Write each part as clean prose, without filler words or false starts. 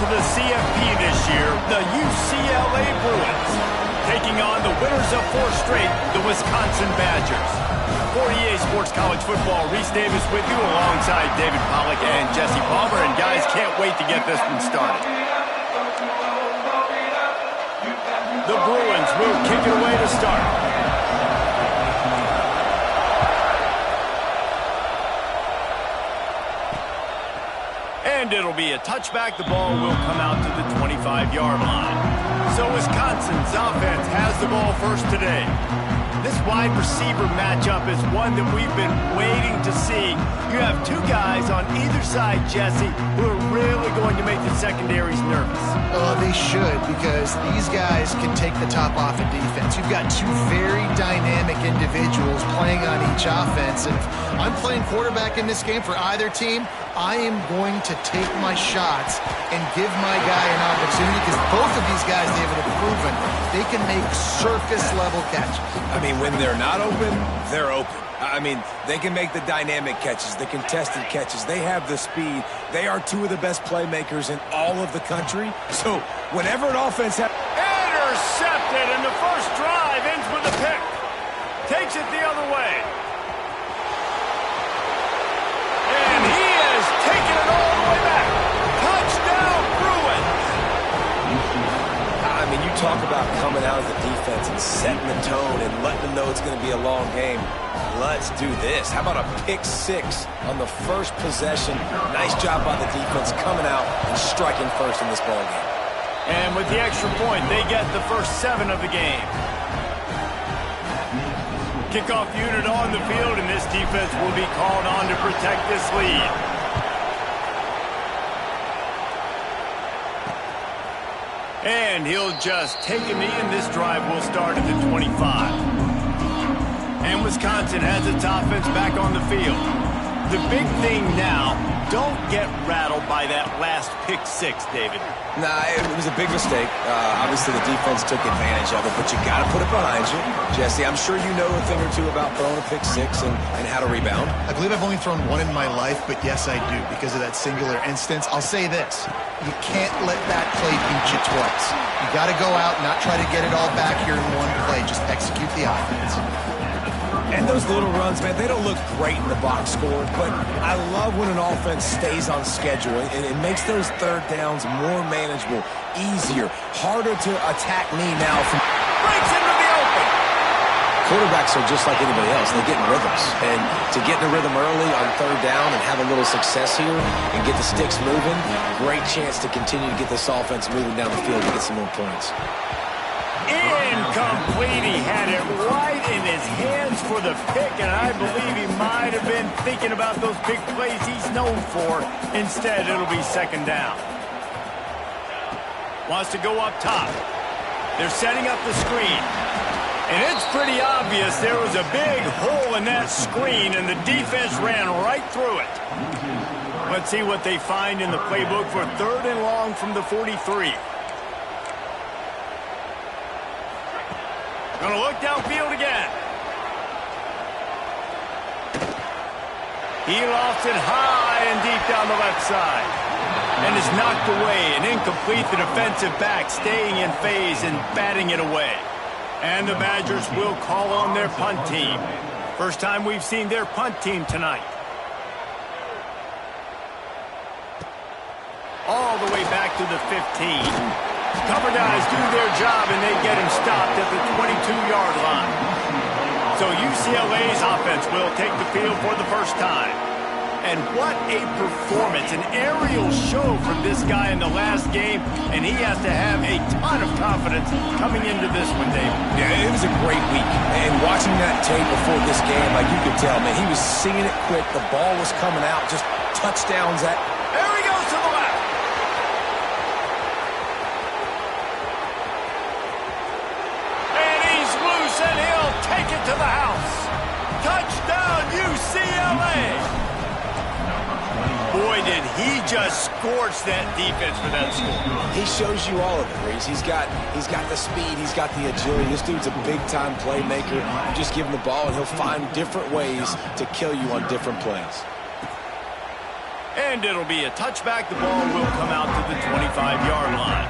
to the CFP this year, the UCLA Bruins, taking on the winners of 4 straight, the Wisconsin Badgers. For EA Sports College Football, Reese Davis with you alongside David Pollack and Jesse Palmer. And guys, can't wait to get this one started. The Bruins will kick it away to start. And it'll be a touchback. The ball will come out to the 25-yard line. So Wisconsin's offense has the ball first today. This wide receiver matchup is one that we've been waiting to see. You have 2 guys on either side, Jesse, who are really going to make the secondaries nervous. Oh, they should, because these guys can take the top off of defense. You've got 2 very dynamic individuals playing on each offense. And if I'm playing quarterback in this game for either team, I am going to take my shots and give my guy an opportunity, because both of these guys, David, have proven they can make circus-level catches. I mean, when they're not open, they're open. I mean, they can make the dynamic catches, the contested catches. They have the speed. They are 2 of the best playmakers in all of the country. So whenever an offense has... Intercepted, and the first drive ends with a pick. Takes it the other way. And he has taken it all the way back. Touchdown, Bruins. I mean, you talk about coming out of the defense and setting the tone and letting them know it's going to be a long game. Let's do this. How about a pick 6 on the first possession? Nice job by the defense coming out and striking first in this ball game. And with the extra point, they get the first 7 of the game. Kickoff unit on the field, and this defense will be called on to protect this lead. And he'll just take a knee, and this drive will start at the 25. And Wisconsin has its offense back on the field. The big thing now, don't get rattled by that last pick 6, David. Nah, it was a big mistake. Obviously, the defense took advantage of it, but you got to put it behind you. Jesse, I'm sure you know a thing or 2 about throwing a pick 6 and how to rebound. I believe I've only thrown 1 in my life, but yes, I do, because of that singular instance. I'll say this. You can't let that play beat you twice. You got to go out and not try to get it all back here in one play. Just execute the offense. And those little runs, man, they don't look great in the box score, but I love when an offense stays on schedule, and it makes those 3rd downs more manageable, easier, harder to attack me now. Breaks into the open. Quarterbacks are just like anybody else. They get in rhythms, and to get in a rhythm early on 3rd down and have a little success here and get the sticks moving, great chance to continue to get this offense moving down the field to get some more points. Incomplete. He had it right in his hands for the pick, and I believe he might have been thinking about those big plays he's known for. Instead, it'll be 2nd down. Wants to go up top. They're setting up the screen. And it's pretty obvious there was a big hole in that screen, and the defense ran right through it. Let's see what they find in the playbook for 3rd and long from the 43. Gonna look downfield again. He lofts it high and deep down the left side. And is knocked away and incomplete. The defensive back staying in phase and batting it away. And the Badgers will call on their punt team. First time we've seen their punt team tonight. All the way back to the 15. Cover guys do their job, and they get him stopped at the 22-yard line. So UCLA's offense will take the field for the first time. And what a performance, an aerial show from this guy in the last game, and he has to have a ton of confidence coming into this one, Dave. Yeah, it was a great week. And watching that tape before this game, like you could tell, man, he was seeing it quick. The ball was coming out, just touchdowns at... There he goes to the left. And he'll take it to the house. Touchdown, UCLA. Boy, did he just scorch that defense for that score. He shows you all of it, Reese. He's got the speed. He's got the agility. This dude's a big-time playmaker. You just give him the ball, and he'll find different ways to kill you on different plays. And it'll be a touchback. The ball will come out to the 25-yard line.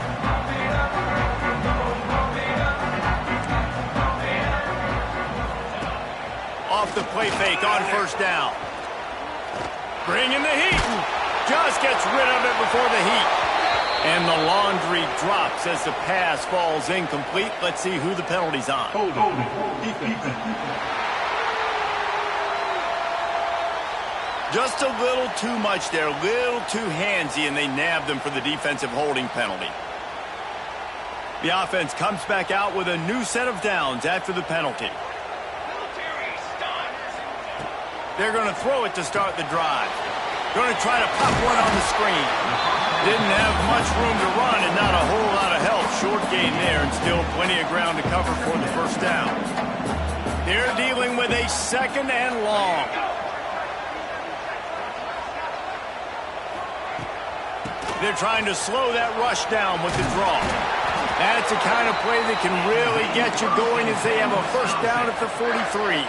Off the play fake on first down. Bringing the heat. Just gets rid of it before the heat. And the laundry drops as the pass falls incomplete. Let's see who the penalty's on. Just a little too much there, a little too handsy, and they nabbed them for the defensive holding penalty. The offense comes back out with a new set of downs after the penalty. They're going to throw it to start the drive. Going to try to pop one on the screen. Didn't have much room to run and not a whole lot of help. Short gain there and still plenty of ground to cover for the first down. They're dealing with a second and long. They're trying to slow that rush down with the draw. That's the kind of play that can really get you going as they have a first down at the 43.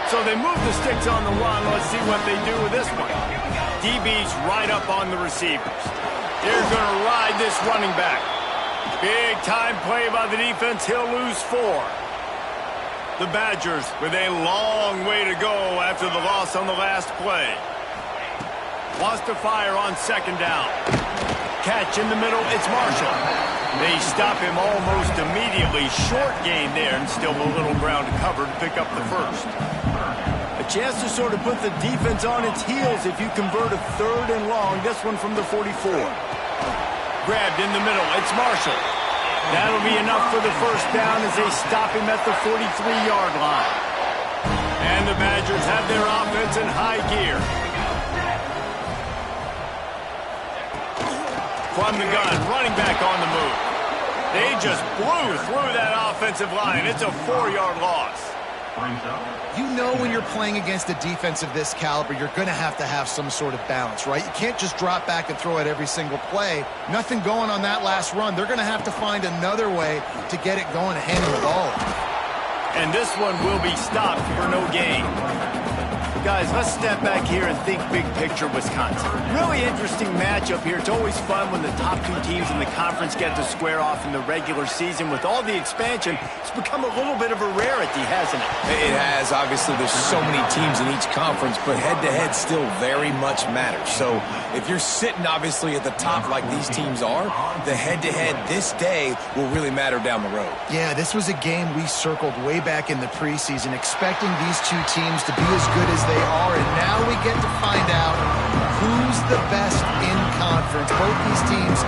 So they move the sticks on the run. Let's see what they do with this one. DB's right up on the receivers. They're going to ride this running back. Big time play by the defense. He'll lose 4. The Badgers with a long way to go after the loss on the last play. Wants to fire on second down. Catch in the middle, it's Marshall. They stop him almost immediately. Short gain there and still a little ground to cover to pick up the first. A chance to sort of put the defense on its heels if you convert a third and long. This one from the 44. Grabbed in the middle, it's Marshall. That'll be enough for the first down as they stop him at the 43-yard line. And the Badgers have their offense in high gear. From the gun, running back on the move. They just blew through that offensive line. It's a 4-yard loss. You know when you're playing against a defense of this caliber, you're going to have some sort of balance, right? You can't just drop back and throw it every single play. Nothing going on that last run. They're going to have to find another way to get it going and handle the ball. And this one will be stopped for no gain. Guys, let's step back here and think big picture Wisconsin. Really interesting matchup here. It's always fun when the top 2 teams in the conference get to square off in the regular season. With all the expansion, it's become a little bit of a rarity, hasn't it? It has. Obviously, there's so many teams in each conference, but head-to-head still very much matters. So if you're sitting, obviously, at the top like these teams are, the head-to-head this day will really matter down the road. Yeah, this was a game we circled way back in the preseason, expecting these 2 teams to be as good as they are, and now we get to find out who's the best in conference. Both these teams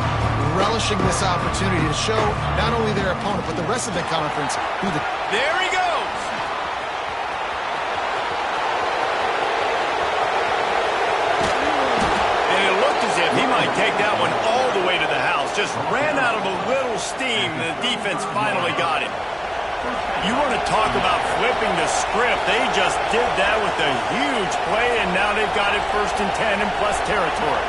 relishing this opportunity to show not only their opponent, but the rest of the conference who the... There he goes! And it looked as if he might take that one all the way to the house. Just ran out of a little steam. The defense finally got him. You want to talk about flipping the script. They just did that with a huge play, and now they've got it 1st and 10 in plus territory.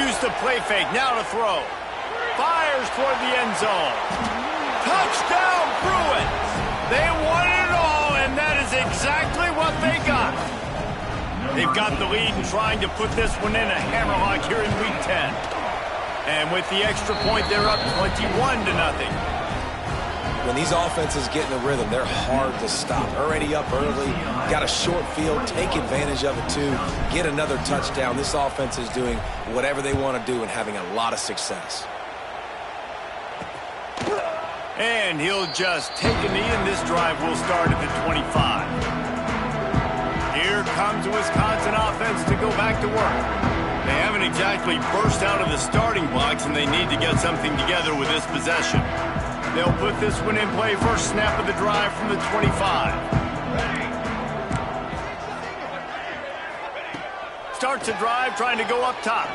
Use the play fake, now to throw. Fires toward the end zone. Touchdown, Bruins! They won it all, and that is exactly what they got. They've got the lead and trying to put this one in a hammerlock here in Week 10. And with the extra point, they're up 21-0. When these offenses get in the rhythm, they're hard to stop. Already up early, got a short field, take advantage of it too, get another touchdown. This offense is doing whatever they want to do and having a lot of success. And he'll just take a knee, and this drive will start at the 25. Here comes the Wisconsin offense to go back to work. They haven't exactly burst out of the starting blocks, and they need to get something together with this possession. They'll put this one in play. First snap of the drive from the 25. Starts the drive, trying to go up top.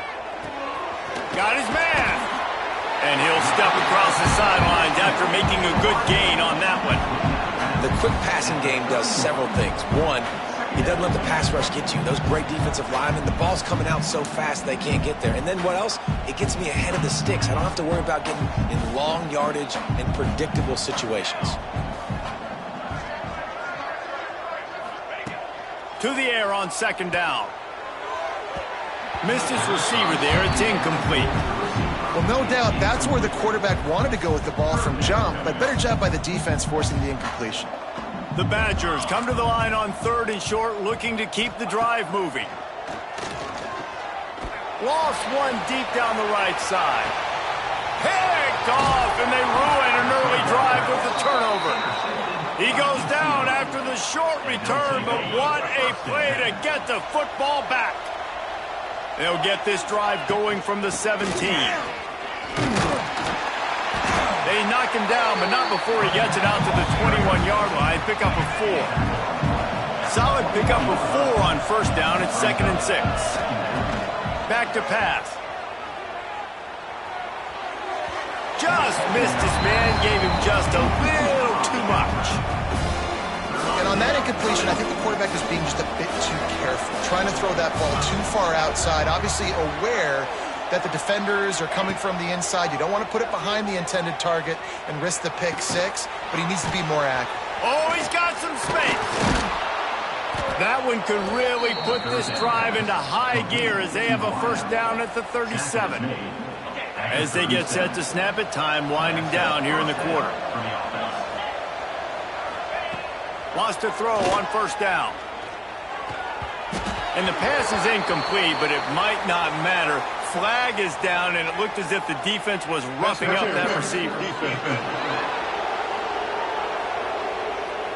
Got his man. And he'll step across the sidelines after making a good gain on that one. The quick passing game does several things. One, it doesn't let the pass rush get you. Those great defensive linemen, the ball's coming out so fast they can't get there. And then what else? It gets me ahead of the sticks. I don't have to worry about getting in long yardage and predictable situations. To the air on second down. Missed his receiver there. It's incomplete. Well, no doubt that's where the quarterback wanted to go with the ball from jump, but better job by the defense forcing the incompletion. The Badgers come to the line on 3rd and short, looking to keep the drive moving. Lost one deep down the right side. Picked off, and they ruin an early drive with the turnover. He goes down after the short return, but what a play to get the football back. They'll get this drive going from the 17. They knock him down, but not before he gets it out to the 21-yard line. Pick up a 4. Solid pick up of 4 on first down. It's 2nd and 6. Back to pass. Just missed his man, gave him just a little too much. And on that incompletion, I think the quarterback is being just a bit too careful, trying to throw that ball too far outside, obviously aware that the defenders are coming from the inside. You don't want to put it behind the intended target and risk the pick 6, but he needs to be more accurate. Oh, he's got some space. That one could really put this drive into high gear as they have a first down at the 37. As they get set to snap it, time winding down here in the quarter. Wants to throw on first down. And the pass is incomplete, but it might not matter. Flag is down, and it looked as if the defense was roughing up that receiver.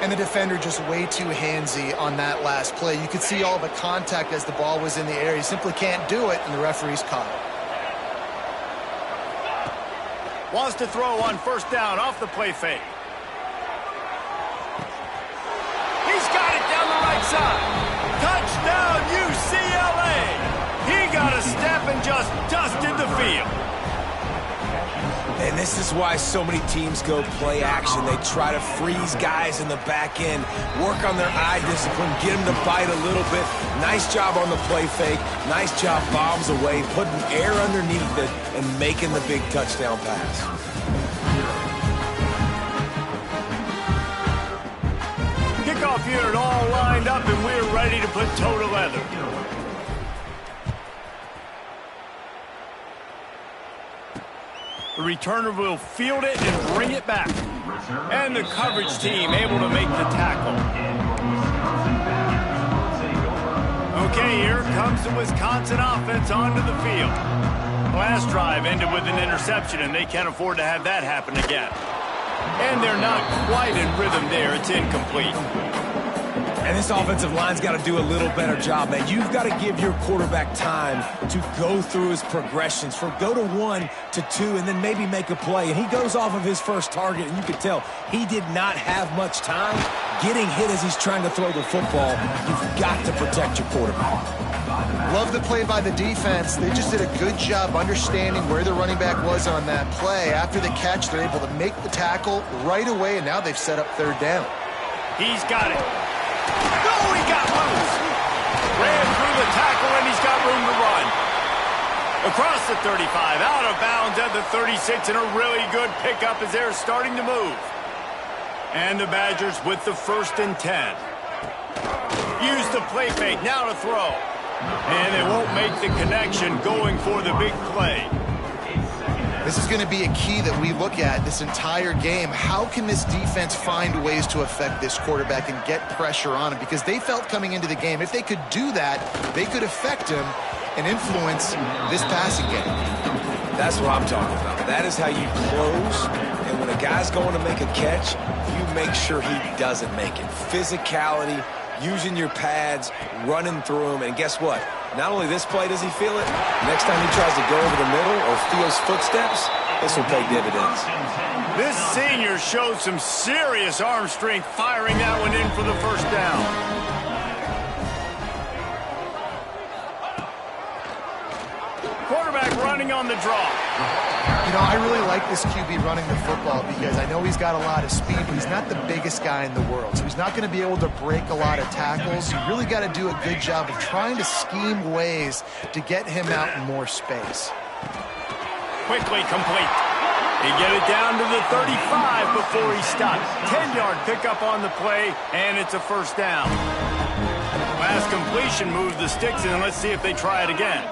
And the defender just way too handsy on that last play. You could see all the contact as the ball was in the air. He simply can't do it, and the referee's caught it. Wants to throw on first down off the play fake. He's got it down the right side. Touchdown, UCLA. He got a step and just dusted the field. And this is why so many teams go play action. They try to freeze guys in the back end, work on their eye discipline, get them to bite a little bit. Nice job on the play fake. Nice job bombs away, putting air underneath it and making the big touchdown pass. Kickoff unit all lined up, and we're ready to put toe to leather. The returner will field it and bring it back. And the coverage team able to make the tackle. Okay, here comes the Wisconsin offense onto the field. Last drive ended with an interception, and they can't afford to have that happen again. And they're not quite in rhythm there. It's incomplete. And this offensive line's got to do a little better job, man. You've got to give your quarterback time to go through his progressions, from go to 1 to 2, and then maybe make a play. And he goes off of his first target, and you can tell he did not have much time getting hit as he's trying to throw the football. You've got to protect your quarterback. Love the play by the defense. They just did a good job understanding where the running back was on that play. After the catch, they're able to make the tackle right away, and now they've set up third down. He's got it. No, he got loose. Ran through the tackle, and he's got room to run. Across the 35, out of bounds at the 36, and a really good pickup as they're starting to move. And the Badgers with the 1st and 10. Use the play fake, now to throw. And they won't make the connection going for the big play. This is going to be a key that we look at this entire game. How can this defense find ways to affect this quarterback and get pressure on him? Because they felt coming into the game, if they could do that, they could affect him and influence this passing game. That's what I'm talking about. That is how you close. And when a guy's going to make a catch, you make sure he doesn't make it. Physicality, using your pads, running through him. And guess what? Not only this play does he feel it, next time he tries to go over the middle or feels footsteps, this will pay dividends. This senior showed some serious arm strength firing that one in for the first down. Quarterback running on the draw. You know, I really like this QB running the football because I know he's got a lot of speed, but he's not the biggest guy in the world. So he's not going to be able to break a lot of tackles. You really got to do a good job of trying to scheme ways to get him out in more space. Quickly complete. They get it down to the 35 before he stops. 10-yard pickup on the play, and it's a first down. Pass completion moves the sticks, and let's see if they try it again.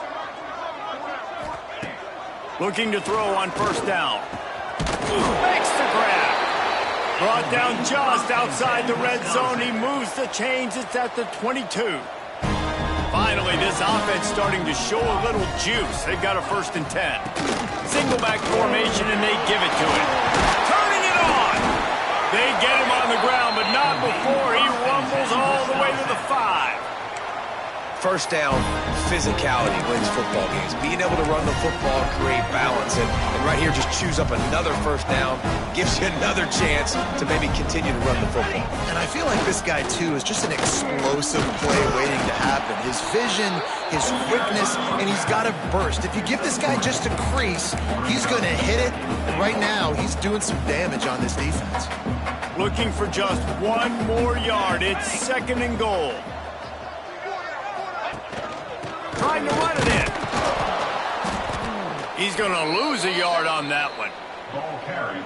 Looking to throw on first down. Makes the grab. Brought down just outside the red zone. He moves the chains. It's at the 22. Finally, this offense starting to show a little juice. They've got a 1st and 10. Single back formation, and they give it to him. Turning it on. They get him on the ground, but not before he rumbles all the way to the 5. First down, physicality wins football games. Being able to run the football, create balance, and right here just choose up another first down, gives you another chance to maybe continue to run the football. And I feel like this guy, too, is just an explosive play waiting to happen. His vision, his quickness, and he's got a burst. If you give this guy just a crease, he's going to hit it. And right now, he's doing some damage on this defense. Looking for just one more yard. It's 2nd and goal. Trying to run it in. He's going to lose a yard on that one.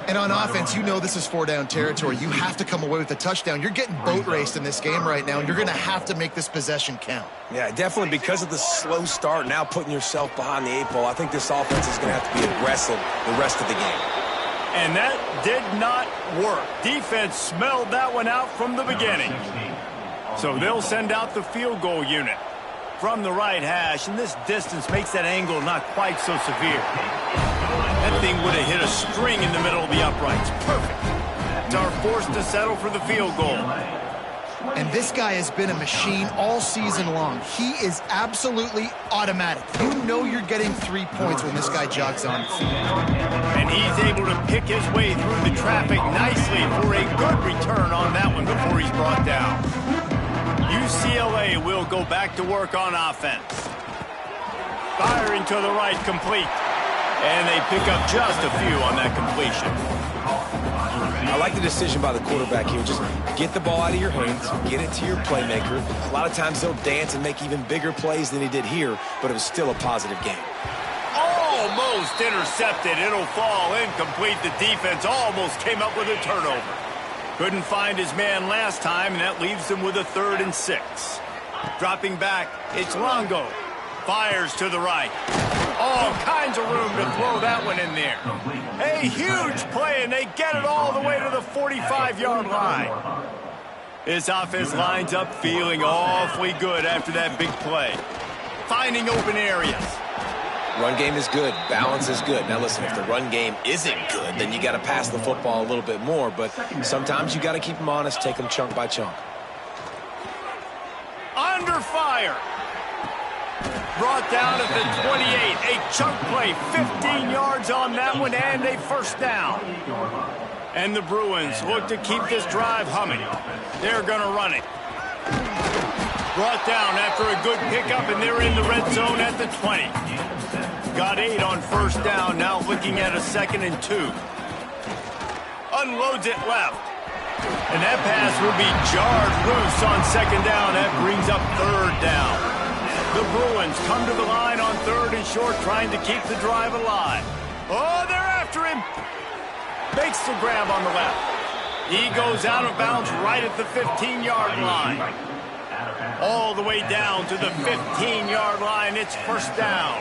And on offense, you know this is 4-down territory. You have to come away with a touchdown. You're getting boat raced in this game right now, and you're going to have to make this possession count. Yeah, definitely because of the slow start, now putting yourself behind the 8 ball, I think this offense is going to have to be aggressive the rest of the game. And that did not work. Defense smelled that one out from the beginning. So they'll send out the field goal unit from the right hash, and this distance makes that angle not quite so severe. That thing would have hit a string in the middle of the uprights. Perfect. They're forced to settle for the field goal. And this guy has been a machine all season long. He is absolutely automatic. You know you're getting 3 points when this guy jogs on the field. And he's able to pick his way through the traffic nicely for a good return on that one before he's brought down. UCLA will go back to work on offense. Firing to the right, complete. And they pick up just a few on that completion. I like the decision by the quarterback here. Just get the ball out of your hands, get it to your playmaker. A lot of times they'll dance and make even bigger plays than he did here, but it was still a positive game. Almost intercepted. It'll fall incomplete. The defense almost came up with a turnover. Couldn't find his man last time, and that leaves them with a 3rd and 6. Dropping back, it's Longo. Fires to the right. All kinds of room to throw that one in there. A huge play, and they get it all the way to the 45-yard line. This offense lines up feeling awfully good after that big play. Finding open areas. Run game is good. Balance is good. Now, listen, if the run game isn't good, then you got to pass the football a little bit more. But sometimes you got to keep them honest, take them chunk by chunk. Under fire. Brought down at the 28. A chunk play. 15 yards on that one, and a 1st down. And the Bruins look to keep this drive humming. They're going to run it. Brought down after a good pickup, and they're in the red zone at the 20. Got 8 on 1st down, now looking at a 2nd and 2. Unloads it left. And that pass will be jarred loose on 2nd down. That brings up 3rd down. The Bruins come to the line on 3rd and short, trying to keep the drive alive. Oh, they're after him. Makes the grab on the left. He goes out of bounds right at the 15-yard line. All the way down to the 15-yard line. It's 1st down.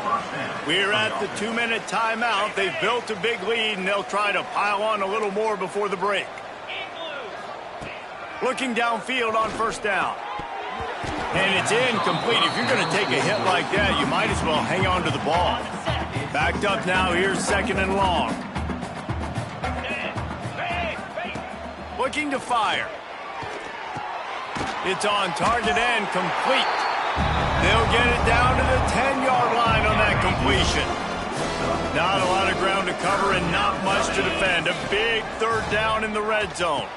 We're at the 2-minute timeout. They've built a big lead, and they'll try to pile on a little more before the break. Looking downfield on 1st down. And it's incomplete. If you're going to take a hit like that, you might as well hang on to the ball. Backed up now. Here's 2nd and long. Looking to fire. It's on target and complete. They'll get it down to the 10-yard line on that completion. Not a lot of ground to cover and not much to defend. A big 3rd down in the red zone.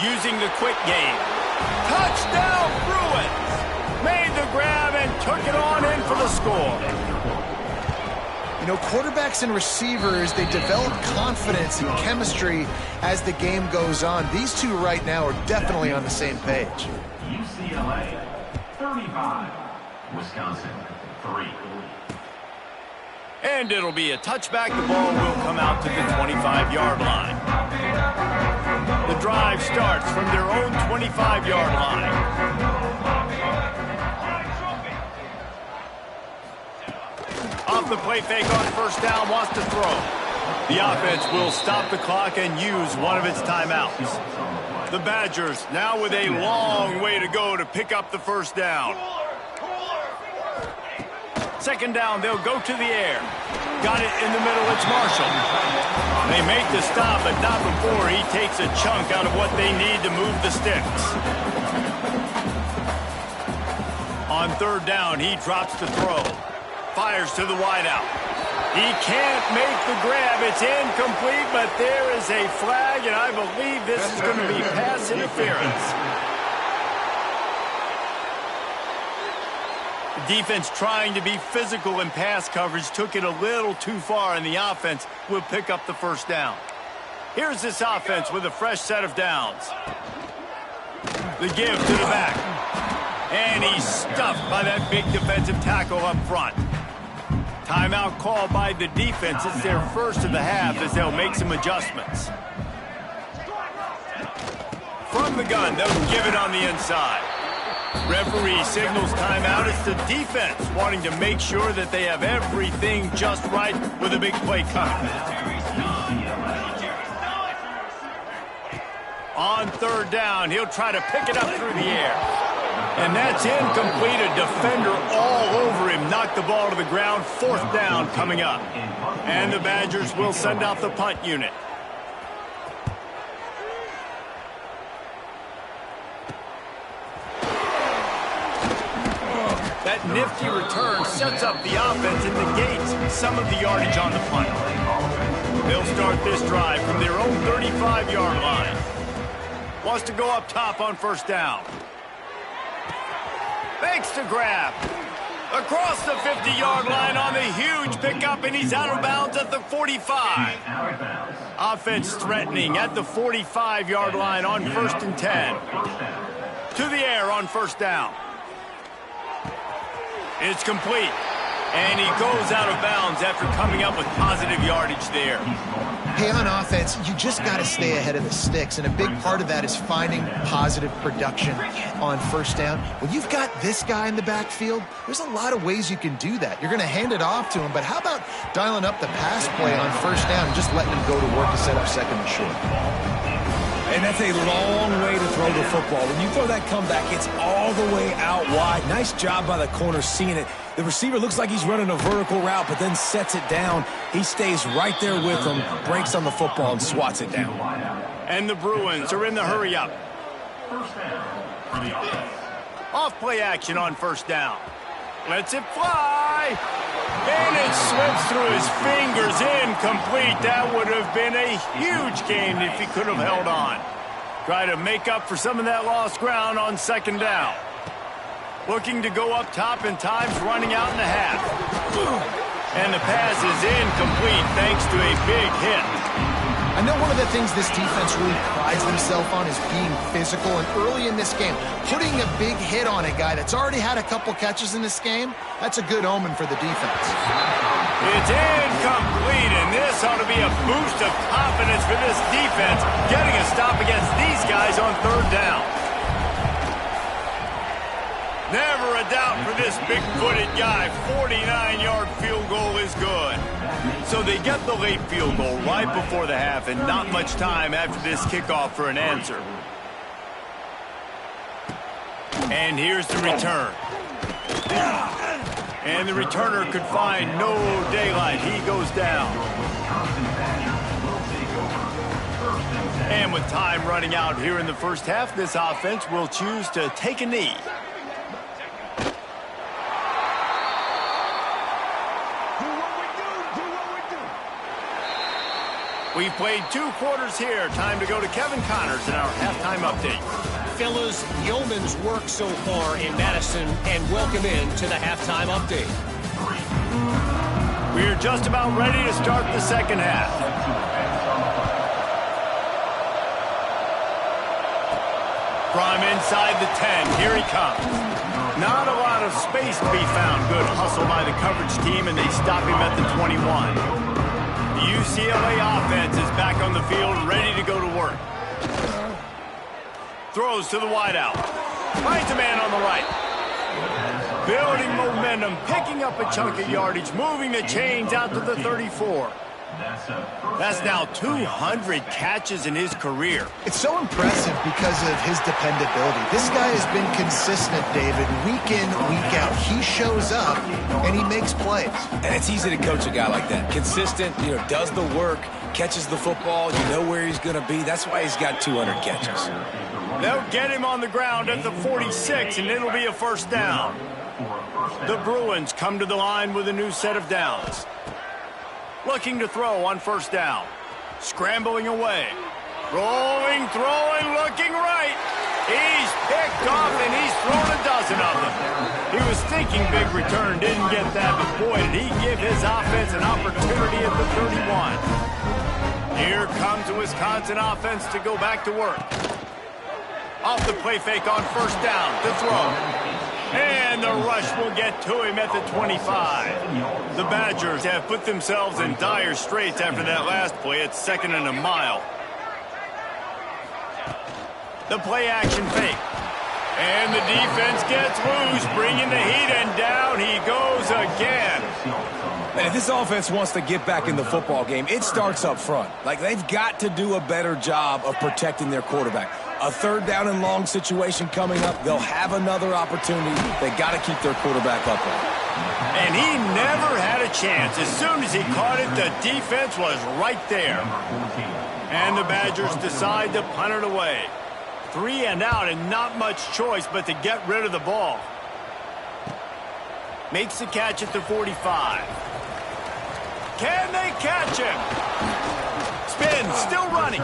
Using the quick game. Touchdown, Bruins! Made the grab and took it on in for the score. You know, quarterbacks and receivers, they develop confidence and chemistry as the game goes on. These two right now are definitely on the same page. UCLA, 35. Wisconsin, 3. And it'll be a touchback. The ball will come out to the 25-yard line. The drive starts from their own 25-yard line. the play fake on first down, wants to throw. The offense will stop the clock and use one of its timeouts. The Badgers now with a long way to go to pick up the first down. Second down, they'll go to the air. Got it in the middle, it's Marshall. They make the stop, but not before he takes a chunk out of what they need to move the sticks. On third down, he drops to throw. Fires to the wideout. He can't make the grab. It's incomplete, but there is a flag, and I believe this is going to be pass interference. The defense trying to be physical in pass coverage took it a little too far, and the offense will pick up the first down. Here's this offense with a fresh set of downs. The give to the back. And he's stuffed by that big defensive tackle up front. Timeout called by the defense. It's their first of the half as they'll make some adjustments. From the gun, they'll give it on the inside. Referee signals timeout. It's the defense wanting to make sure that they have everything just right with a big play coming. On third down, he'll try to pick it up through the air. And that's incomplete. A defender all over him. Knocked the ball to the ground. Fourth down coming up. And the Badgers will send out the punt unit. That nifty return sets up the offense and negates some of the yardage on the punt. They'll start this drive from their own 35-yard line. Wants to go up top on first down. Makes the grab. Across the 50-yard line on the huge pickup, and he's out of bounds at the 45. Offense threatening at the 45-yard line on 1st and 10. To the air on first down. It's complete. And he goes out of bounds after coming up with positive yardage there. Hey, on offense, you just got to stay ahead of the sticks, and a big part of that is finding positive production on first down. When you've got this guy in the backfield, there's a lot of ways you can do that. You're going to hand it off to him, but how about dialing up the pass play on first down and just letting him go to work to set up second and short? And that's a long way to throw the football. When you throw that comeback, it's all the way out wide. Nice job by the corner seeing it. The receiver looks like he's running a vertical route, but then sets it down. He stays right there with him, breaks on the football, and swats it down. And the Bruins are in the hurry-up. Off play action on first down. Lets it fly. And it slips through his fingers, incomplete. That would have been a huge gain if he could have held on. Try to make up for some of that lost ground on second down. Looking to go up top, and time's running out in the half. And the pass is incomplete thanks to a big hit. I know one of the things this defense really prides themselves on is being physical, and early in this game, putting a big hit on a guy that's already had a couple catches in this game, that's a good omen for the defense. It's incomplete, and this ought to be a boost of confidence for this defense, getting a stop against these guys on third down. Never a doubt for this big-footed guy. 49-yard field goal is good. So they get the late field goal right before the half, and not much time after this kickoff for an answer. And here's the return. And the returner could find no daylight. He goes down. And with time running out here in the first half, this offense will choose to take a knee. We've played 2 quarters here. Time to go to Kevin Connors in our halftime update. Fellas, yeoman's work so far in Madison, and welcome in to the halftime update. We're just about ready to start the second half. From inside the 10, here he comes. Not a lot of space to be found. Good hustle by the coverage team, and they stop him at the 21. The UCLA offense is back on the field, ready to go to work. Throws to the wideout. Finds a man on the right. building momentum, picking up a chunk of yardage, moving the chains out to the 34. That's now 200 catches in his career. It's so impressive because of his dependability. This guy has been consistent, David, week in, week out. He shows up, and he makes plays. And it's easy to coach a guy like that. Consistent, does the work, catches the football, you know where he's going to be. That's why he's got 200 catches. They'll get him on the ground at the 46, and it'll be a first down. The Bruins come to the line with a new set of downs. Looking to throw on first down. Scrambling away. Rolling, throwing, looking right. He's picked off, and he's thrown a dozen of them. He was thinking big return, didn't get that, but boy, did he give his offense an opportunity at the 31. Here comes the Wisconsin offense to go back to work. Off the play fake on first down to throw. And the rush will get to him at the 25. The Badgers have put themselves in dire straits after that last play. It's 2nd and a mile. The play action fake. And the defense gets loose, bringing the heat, and down he goes again. And if this offense wants to get back in the football game, it starts up front. Like, they've got to do a better job of protecting their quarterback. A 3rd down and long situation coming up. They'll have another opportunity. They got to keep their quarterback upright. And he never had a chance. As soon as he caught it, the defense was right there. And the Badgers decide to punt it away. 3 and out, and not much choice but to get rid of the ball. Makes the catch at the 45. Can they catch him? Spin, still running.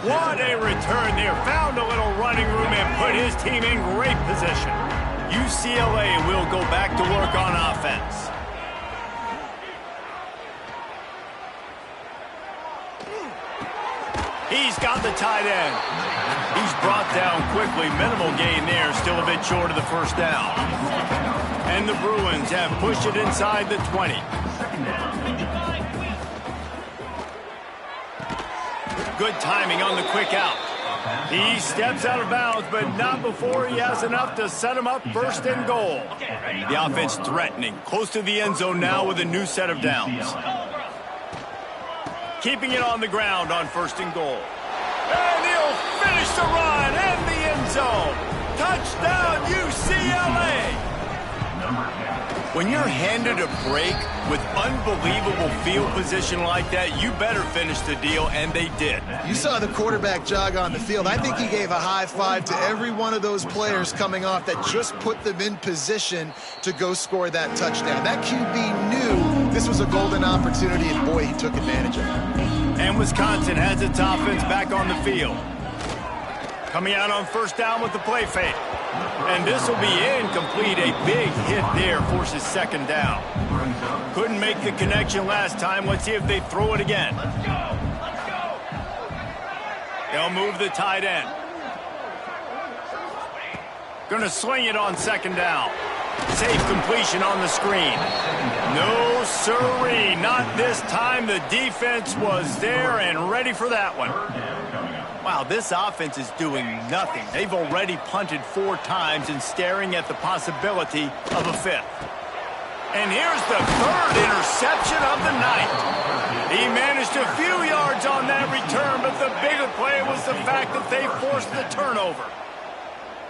What a return there. Found a little running room and put his team in great position. UCLA will go back to work on offense. He's got the tight end. He's brought down quickly. Minimal gain there. Still a bit short of the first down. And the Bruins have pushed it inside the 20. Good timing on the quick out. He steps out of bounds, but not before he has enough to set him up 1st and goal. The offense threatening. Close to the end zone now with a new set of downs. Keeping it on the ground on 1st and goal. And he'll finish the run in the end zone. Touchdown, UCLA. When you're handed a break with unbelievable field position like that, you better finish the deal, and they did. You saw the quarterback jog on the field. I think he gave a high five to every one of those players coming off that just put them in position to go score that touchdown. That QB knew this was a golden opportunity, and boy, he took advantage of it. And Wisconsin has its offense back on the field. Coming out on first down with the play fake. And this will be incomplete. A big hit there forces 2nd down. Couldn't make the connection last time. Let's see if they throw it again. They'll move the tight end. Gonna sling it on 2nd down. Safe completion on the screen. No siree, not this time. The defense was there and ready for that one. Wow, this offense is doing nothing. They've already punted 4 times and staring at the possibility of a 5th. And here's the 3rd interception of the night. He managed a few yards on that return, but the bigger play was the fact that they forced the turnover.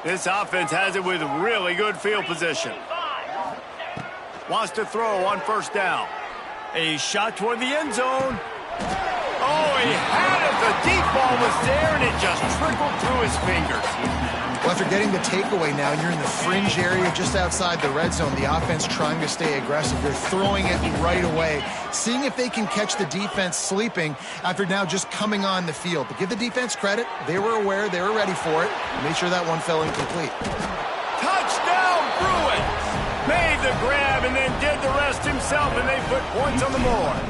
This offense has it with really good field position. Wants to throw on first down. A shot toward the end zone. Oh, he had it. The deep ball was there, and it just trickled through his fingers. Well, after getting the takeaway now, you're in the fringe area just outside the red zone. The offense trying to stay aggressive. They're throwing it right away, seeing if they can catch the defense sleeping after now just coming on the field. But give the defense credit. They were aware. They were ready for it. Made sure that one fell incomplete. Touchdown, Bruins! Made the grab and then did the rest himself, and they put points on the board.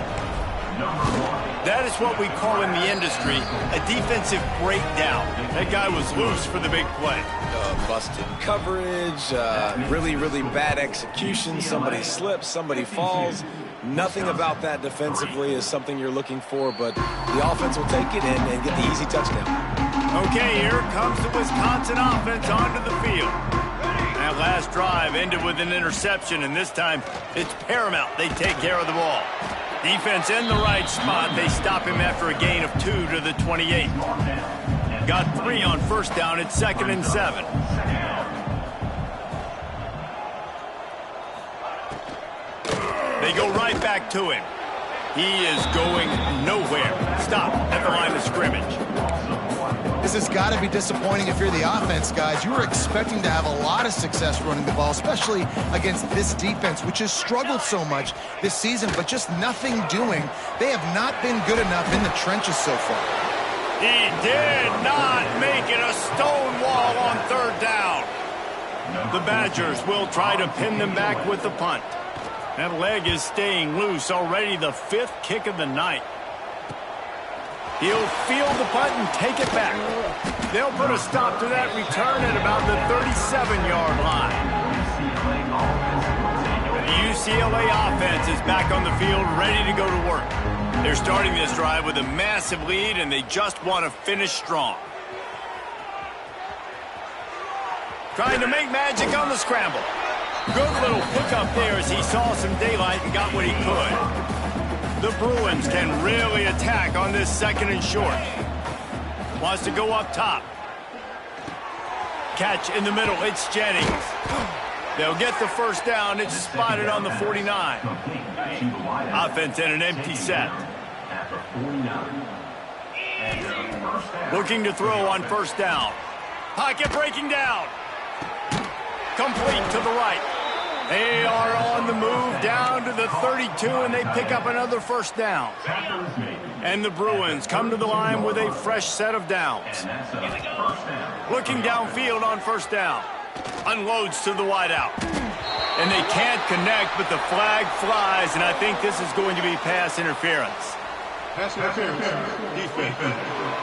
That is what we call in the industry a defensive breakdown. That guy was loose for the big play. Busted coverage, really, really bad execution. Somebody slips, somebody falls. Nothing about that defensively is something you're looking for, but the offense will take it and get the easy touchdown. Okay, here comes the Wisconsin offense onto the field. That last drive ended with an interception, and this time it's paramount they take care of the ball. Defense in the right spot. They stop him after a gain of 2 to the 28. Got 3 on first down. It's 2nd and 7. They go right back to him. He is going nowhere. Stop at the line of scrimmage. This has got to be disappointing if you're the offense, guys. You were expecting to have a lot of success running the ball, especially against this defense, which has struggled so much this season, but just nothing doing. They have not been good enough in the trenches so far. He did not make it a stone wall on 3rd down. The Badgers will try to pin them back with the punt. That leg is staying loose, already the 5th kick of the night. He'll field the punt and take it back. They'll put a stop to that return at about the 37-yard line. The UCLA offense is back on the field, ready to go to work. They're starting this drive with a massive lead, and they just want to finish strong. Trying to make magic on the scramble. Good little pickup there as he saw some daylight and got what he could. The Bruins can really attack on this 2nd and short. Wants to go up top. Catch in the middle. It's Jennings. They'll get the first down. It's spotted on the 49. Offense in an empty set. Looking to throw on first down. Pocket breaking down. Complete to the right. They are on the move down to the 32, and they pick up another first down. And the Bruins come to the line with a fresh set of downs. Looking downfield on first down. Unloads to the wideout. And they can't connect, but the flag flies, and I think this is going to be pass interference. Pass interference. Defense.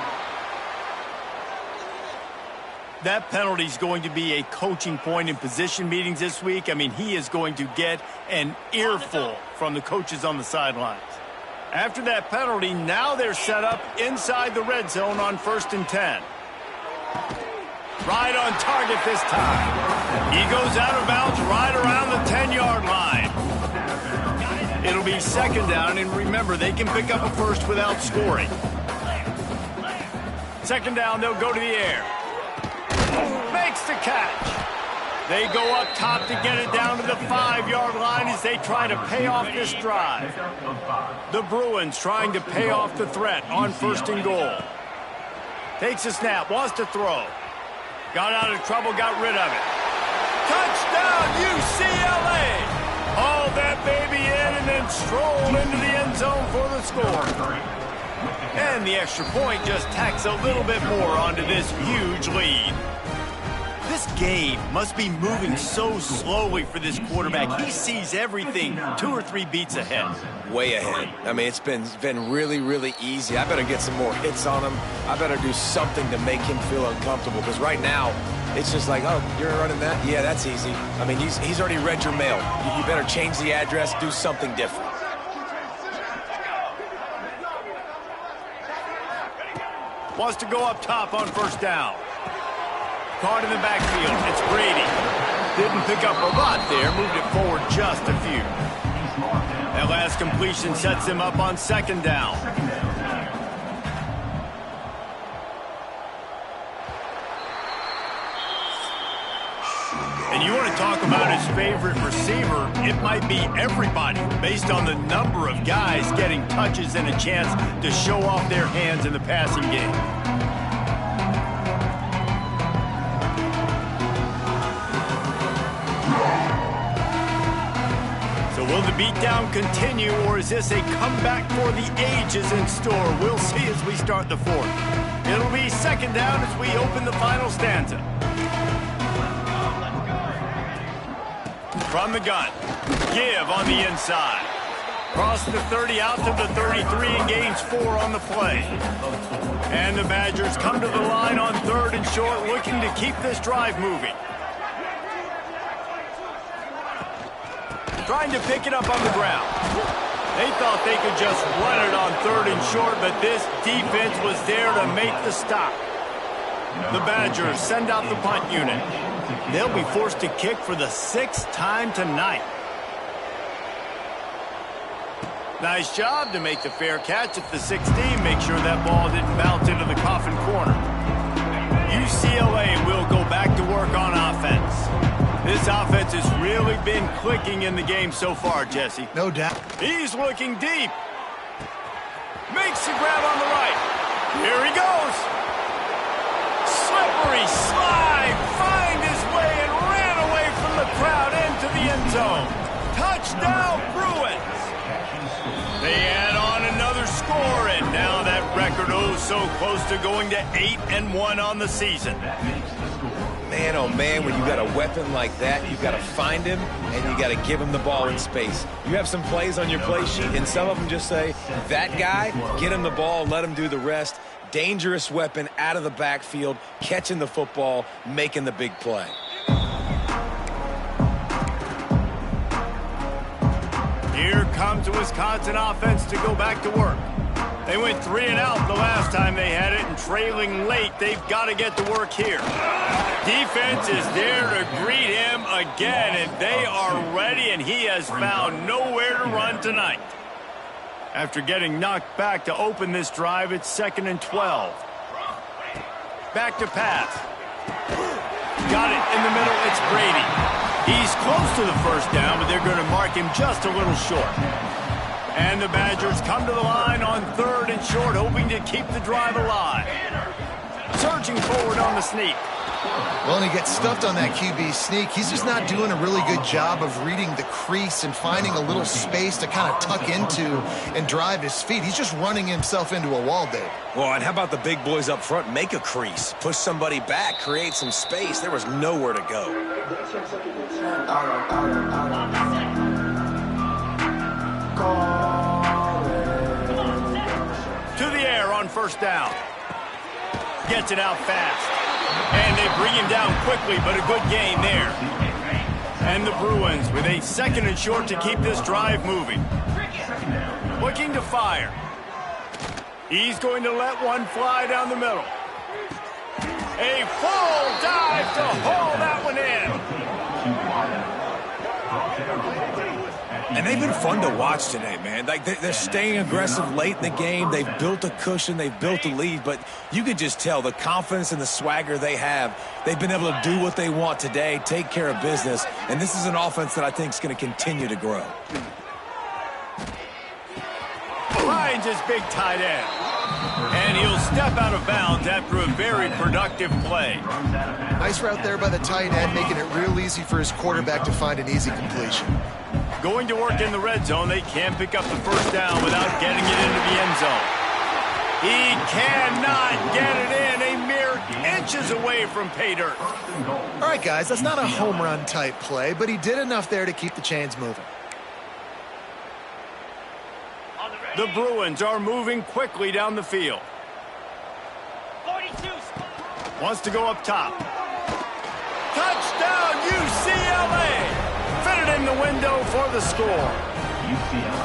That penalty is going to be a coaching point in position meetings this week. I mean, he is going to get an earful from the coaches on the sidelines. After that penalty, now they're set up inside the red zone on 1st and 10. Right on target this time. He goes out of bounds right around the 10-yard line. It'll be 2nd down, and remember, they can pick up a first without scoring. 2nd down, they'll go to the air. Makes the catch. They go up top to get it down to the 5-yard line as they try to pay off this drive. The Bruins trying to pay off the threat on 1st and goal. Takes a snap, wants to throw. Got out of trouble, got rid of it. Touchdown, UCLA! Haul that baby in and then stroll into the end zone for the score. And the extra point just tacks a little bit more onto this huge lead. This game must be moving so slowly for this quarterback. He sees everything 2 or 3 beats ahead. Way ahead. I mean, it's been really, really easy. I better get some more hits on him. I better do something to make him feel uncomfortable, because right now, it's just like, oh, you're running that? Yeah, that's easy. I mean, he's already read your mail. You better change the address, do something different. Wants to go up top on 1st down. Caught in the backfield. It's Brady. Didn't pick up a lot there. Moved it forward just a few. That last completion sets him up on 2nd down. And you want to talk about his favorite receiver, it might be everybody, based on the number of guys getting touches and a chance to show off their hands in the passing game. So will the beatdown continue, or is this a comeback for the ages in store? We'll see as we start the 4th. It'll be 2nd down as we open the final stanza. From the gun, give on the inside. Cross the 30 out to the 33 and gains 4 on the play. And the Badgers come to the line on 3rd and short, looking to keep this drive moving. Trying to pick it up on the ground. They thought they could just run it on 3rd and short, but this defense was there to make the stop. The Badgers send out the punt unit. They'll be forced to kick for the 6th time tonight. Nice job to make the fair catch at the 16. Make sure that ball didn't bounce into the coffin corner. UCLA will go back to work on offense. This offense has really been clicking in the game so far, Jesse. No doubt. He's looking deep. Makes the grab on the right. Here he goes. Slippery slide. Find his way and ran away from the crowd into the end zone. Touchdown, Bruins. They add on another score, and now that record so close to going to 8-1 on the season. Man, oh man, when you got a weapon like that, you got to find him and you got to give him the ball in space. You have some plays on your play sheet, and some of them just say, that guy, get him the ball, let him do the rest. Dangerous weapon out of the backfield, catching the football, making the big play. Here comes the Wisconsin offense to go back to work. They went 3 and out the last time they had it, and trailing late, they've got to get to work here. Defense is there to greet him again, and they are ready, and he has found nowhere to run tonight. After getting knocked back to open this drive, it's 2nd and 12. Back to pass. Got it in the middle, it's Brady. He's close to the first down, but they're going to mark him just a little short. And the Badgers come to the line on 3rd and short, hoping to keep the drive alive. Surging forward on the sneak. Well, and he gets stuffed on that QB sneak. He's just not doing a really good job of reading the crease and finding a little space to kind of tuck into and drive his feet. He's just running himself into a wall there. Well, and how about the big boys up front? Make a crease, push somebody back, create some space. There was nowhere to go. To the air on 1st down. Gets it out fast. And they bring him down quickly, but a good gain there. And the Bruins with a 2nd and short to keep this drive moving. Looking to fire. He's going to let one fly down the middle. A full dive to haul that one in. And they've been fun to watch today, man. Like, they're staying aggressive late in the game. They've built a cushion. They've built a lead. But you could just tell the confidence and the swagger they have. They've been able to do what they want today, take care of business. And this is an offense that I think is going to continue to grow. Finds his big tight end. And he'll step out of bounds after a very productive play. Nice route there by the tight end, making it real easy for his quarterback to find an easy completion. Going to work in the red zone, they can't pick up the 1st down without getting it into the end zone. He cannot get it in, a mere inches away from pay dirt. All right, guys, that's not a home run type play, but he did enough there to keep the chains moving. The Bruins are moving quickly down the field. 42. Wants to go up top. Touchdown, UCLA! Fitted in the window for the score.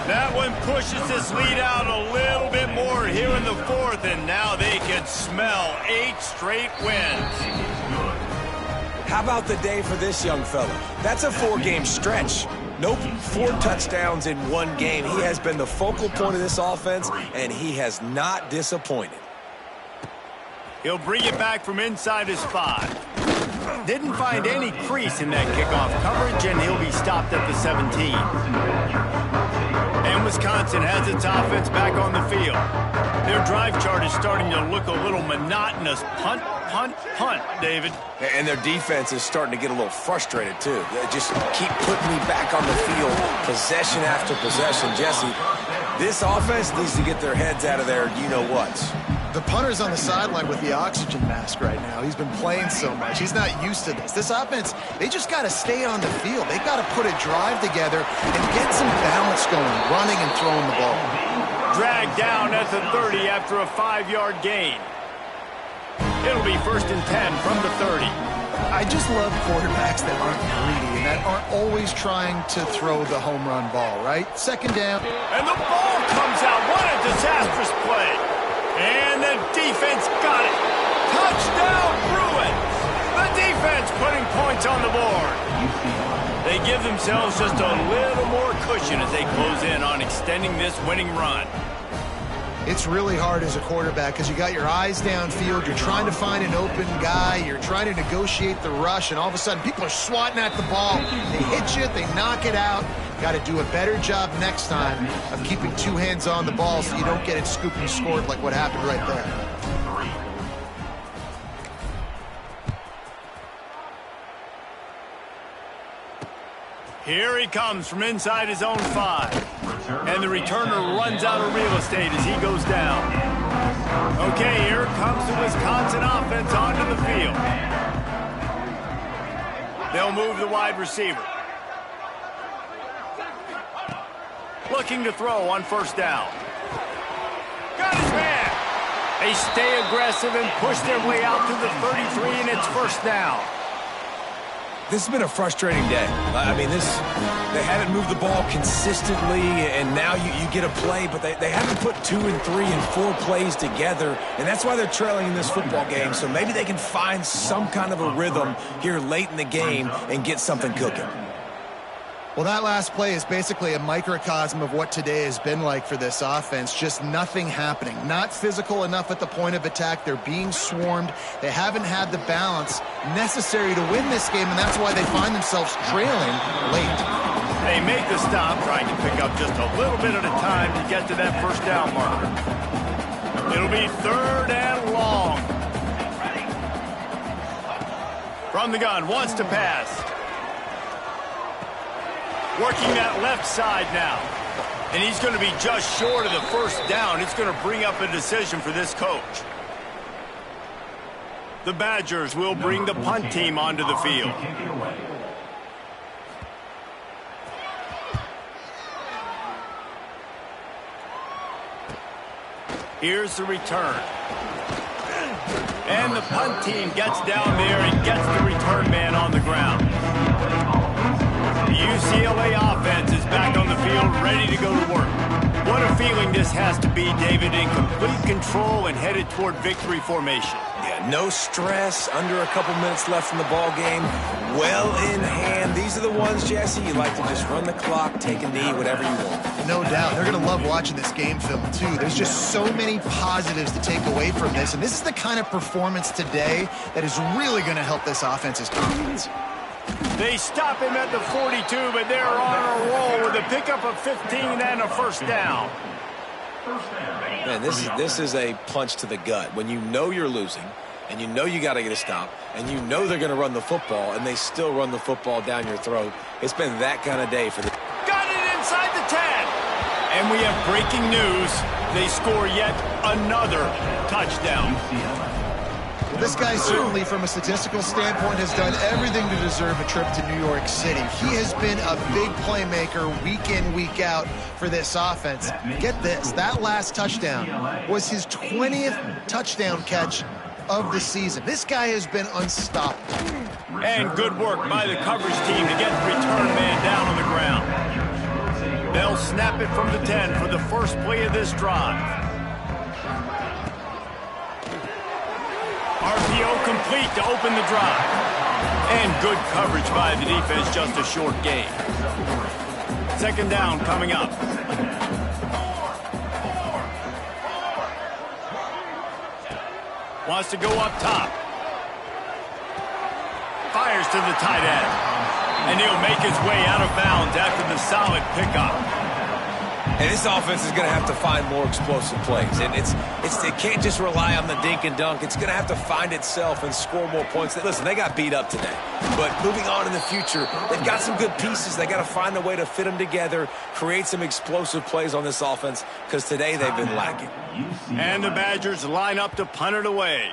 That one pushes this lead out a little bit more here in the 4th, and now they can smell 8 straight wins. How about the day for this young fella? That's a 4-game stretch. Nope, 4 touchdowns in 1 game. He has been the focal point of this offense, and he has not disappointed. He'll bring it back from inside his 5. Didn't find any crease in that kickoff coverage, and he'll be stopped at the 17. And Wisconsin has its offense back on the field. Their drive chart is starting to look a little monotonous. Punt, punt, punt, David. And their defense is starting to get a little frustrated, too. They just keep putting me back on the field, possession after possession. Jesse, this offense needs to get their heads out of their you-know-whats. The punter's on the sideline with the oxygen mask right now. He's been playing so much. He's not used to this. This offense, they just got to stay on the field. They got to put a drive together and get some balance going, running and throwing the ball. Dragged down at the 30 after a 5-yard gain. It'll be 1st and 10 from the 30. I just love quarterbacks that aren't greedy and that aren't always trying to throw the home run ball, right? 2nd down. And the ball comes out. What a disastrous play. And the defense got it. Touchdown, Bruins! The defense putting points on the board. They give themselves just a little more cushion as they close in on extending this winning run. It's really hard as a quarterback because you got your eyes downfield, you're trying to find an open guy, you're trying to negotiate the rush, and all of a sudden people are swatting at the ball. They hit you, they knock it out. Got to do a better job next time of keeping two hands on the ball so you don't get it scooped and scored like what happened right there. Here he comes from inside his own 5. And the returner runs out of real estate as he goes down. Okay, here comes the Wisconsin offense onto the field. They'll move the wide receiver. Looking to throw on first down. Got his man. They stay aggressive and push their way out to the 33, and it's first down. This has been a frustrating day. I mean, they haven't moved the ball consistently, and now you get a play, but they haven't put 2 and 3 and 4 plays together, and that's why they're trailing in this football game. So maybe they can find some kind of a rhythm here late in the game and get something cooking. Well, that last play is basically a microcosm of what today has been like for this offense. Just nothing happening. Not physical enough at the point of attack. They're being swarmed. They haven't had the balance necessary to win this game, and that's why they find themselves trailing late. They make the stop, trying to pick up just a little bit at a time to get to that first down marker. It'll be 3rd and long. From the gun, wants to pass. Working that left side now. And he's going to be just short of the first down. It's going to bring up a decision for this coach. The Badgers will bring the punt team onto the field. Here's the return. And the punt team gets down there and gets the return man on the ground. The UCLA offense is back on the field, ready to go to work. What a feeling this has to be, David, in complete control and headed toward victory formation. Yeah, no stress, under a couple minutes left in the ball game, well in hand. These are the ones, Jesse, you like to just run the clock, take a knee, whatever you want. No doubt. They're going to love watching this game film, too. There's just so many positives to take away from this, and this is the kind of performance today that is really going to help this offense's confidence. They stop him at the 42, but they're on a roll with a pickup of 15 and a first down. Man, this is a punch to the gut. When you know you're losing, and you know you got to get a stop, and you know they're going to run the football, and they still run the football down your throat. It's been that kind of day for the... Got it inside the 10. And we have breaking news. They score yet another touchdown. This guy certainly, from a statistical standpoint, has done everything to deserve a trip to New York City. He has been a big playmaker week in, week out for this offense. Get this, that last touchdown was his 20th touchdown catch of the season. This guy has been unstoppable. And good work by the coverage team to get the return man down on the ground. They'll snap it from the 10 for the first play of this drive. RPO complete to open the drive. And good coverage by the defense, just a short gain. Second down coming up. Wants to go up top. Fires to the tight end. And he'll make his way out of bounds after the solid pickup. And this offense is going to have to find more explosive plays. It can't just rely on the dink and dunk. It's going to have to find itself and score more points. Listen, they got beat up today. But moving on in the future, they've got some good pieces. They got to find a way to fit them together, create some explosive plays on this offense, because today they've been lacking. And the Badgers line up to punt it away.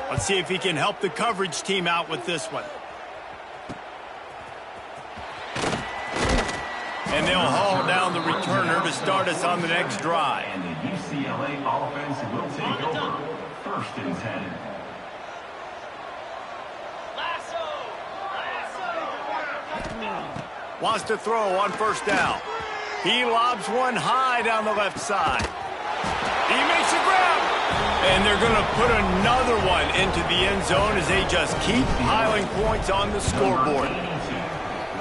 Let's see if he can help the coverage team out with this one. And they'll haul down the returner to start us on the next drive. And the UCLA offense will take over. 1st and 10. Wants to throw on first down. He lobs one high down the left side. He makes a grab. And they're going to put another one into the end zone as they just keep piling points on the scoreboard.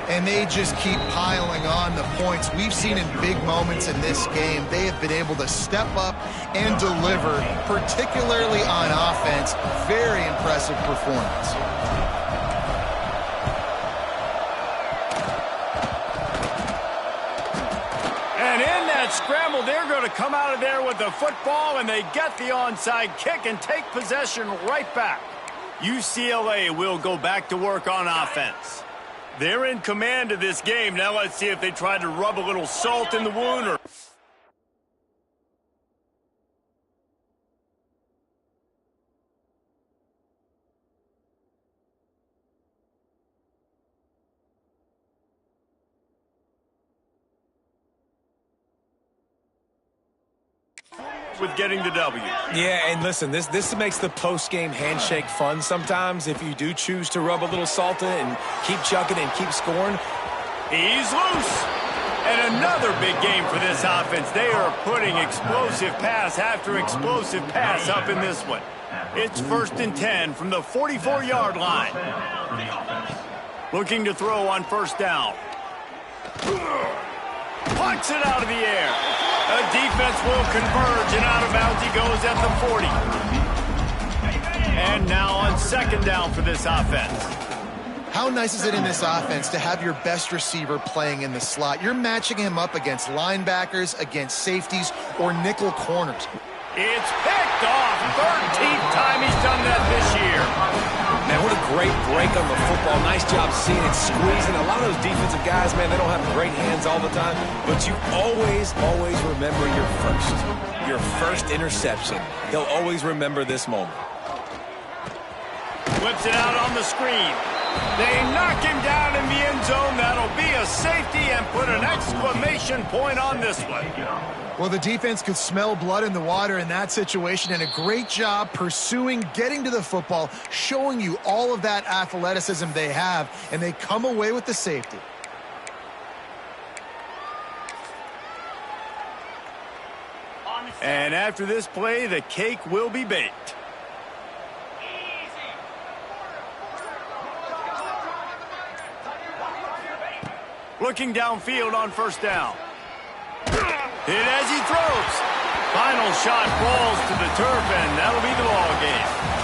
And they just keep piling on the points. We've seen in big moments in this game, they have been able to step up and deliver, particularly on offense. Very impressive performance. And in that scramble, they're going to come out of there with the football, and they get the onside kick and take possession right back. UCLA will go back to work on offense. They're in command of this game. Now let's see if they try to rub a little salt in the wound or... with getting the W. Yeah, and listen, this makes the post-game handshake fun sometimes if you do choose to rub a little salt in it and keep chucking and keep scoring. He's loose. And another big game for this offense. They are putting explosive pass after explosive pass up in this one. It's 1st and 10 from the 44-yard line. Looking to throw on 1st down. Punts it out of the air. The defense will converge, and out of bounds he goes at the 40. And now on 2nd down for this offense. How nice is it in this offense to have your best receiver playing in the slot? You're matching him up against linebackers, against safeties, or nickel corners. It's picked off. 13th time he's done that this year. Man, what a great break on the football. Nice job seeing it, squeezing. A lot of those defensive guys, man, they don't have great hands all the time, but you always remember your first interception. They'll always remember this moment. Whips it out on the screen. They knock him down in the end zone. That'll be a safety and put an exclamation point on this one. Well, the defense could smell blood in the water in that situation, and a great job pursuing, getting to the football, showing you all of that athleticism they have, and they come away with the safety. And after this play, the cake will be baked. Looking downfield on 1st down. Hit as he throws. Final shot falls to the turf, and that'll be the ball game.